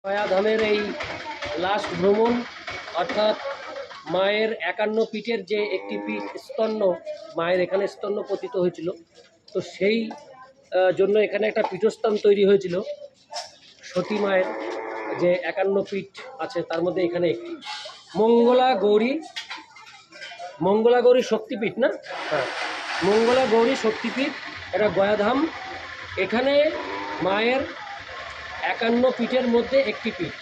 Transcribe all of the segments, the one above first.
গয়াধামের এই লাস্ট ভ্রমণ, অর্থাৎ মায়ের 51 পীঠের যে একটি পীঠ স্তন্য, মায়ের এখানে স্তন্য পতিত হয়েছিল, তো সেই জন্য এখানে একটা পীঠস্থান তৈরি হয়েছিল। সতী মায়ের যে 51 পীঠ আছে তার মধ্যে এখানে একটি মঙ্গলা গৌরী শক্তিপীঠ, না? হ্যাঁ, মঙ্গলা গৌরী শক্তিপীঠ, এটা গয়াধাম। এখানে মায়ের 51 পীঠের মধ্যে একটি পীঠ,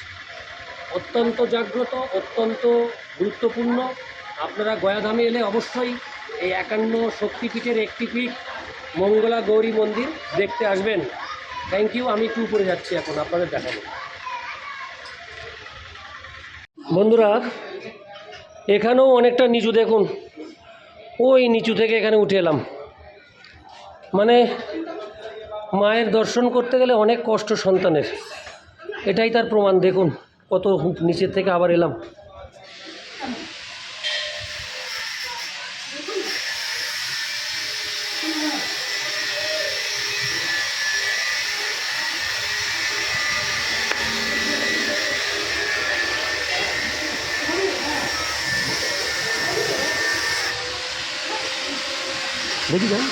অত্যন্ত জাগ্রত, অত্যন্ত গুরুত্বপূর্ণ। আপনারা গয়াধামে এলে অবশ্যই এই 51 শক্তিপীঠের একটি পীঠ মঙ্গলা গৌরী মন্দির দেখতে আসবেন। Thank you. আমি একটু উপরে যাচ্ছি, এখন আপনাদের দেখাবো। বন্ধুরা, এখানেও অনেকটা নিচু, দেখুন ওই নিচু থেকে এখানে উঠে এলাম। মানে মায়ের দর্শন করতে গেলে অনেক কষ্ট সন্তানের, এটাই তার প্রমাণ। দেখুন কত নিচের থেকে আবার এলাম। দেখি যান,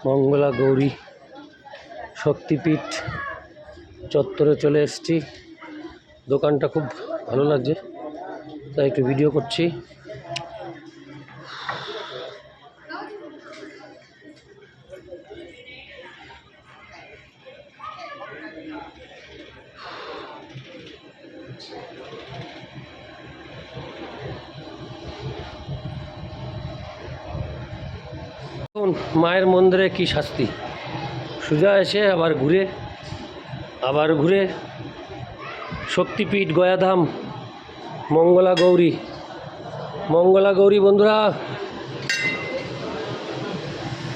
মঙ্গলা গৌরী শক্তিপীঠ চত্বরে চলে এসেছি। দোকানটা খুব ভালো লাগছে, তাই একটু ভিডিও করছি। মায়ের মন্দিরে কি শাস্তি, সোজা এসে আবার ঘুরে শক্তিপীঠ গয়াধাম মঙ্গলা গৌরী। বন্ধুরা,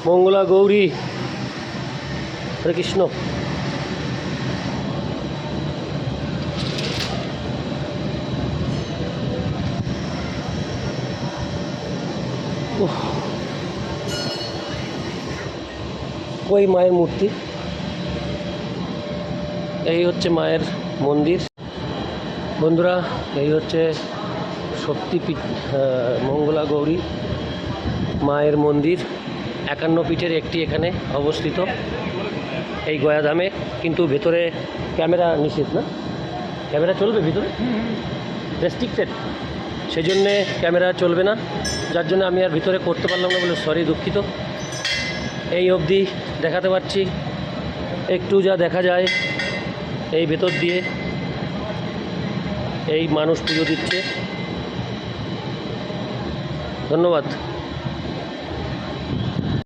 মঙ্গলা গৌরী, হরে কৃষ্ণ। ওই মায়ের মূর্তি, এই হচ্ছে মায়ের মন্দির। বন্ধুরা, এই হচ্ছে শক্তিপীঠ মঙ্গলা গৌরী মায়ের মন্দির। 51 পীঠের একটি এখানে অবস্থিত এই গয়াধামে, কিন্তু ভেতরে ক্যামেরা নিষেধ, না? ক্যামেরা চলবে ভিতরে, রেস্ট্রিক্টেড, সেই জন্যে ক্যামেরা চলবে না, যার জন্য আমি আর ভিতরে করতে পারলাম না বলে সরি, দুঃখিত। এই অবধি দেখাতে পারছি, একটু যা দেখা যায় এই ভেতর দিয়ে। এই মানুষ পুজো দিচ্ছে। ধন্যবাদ।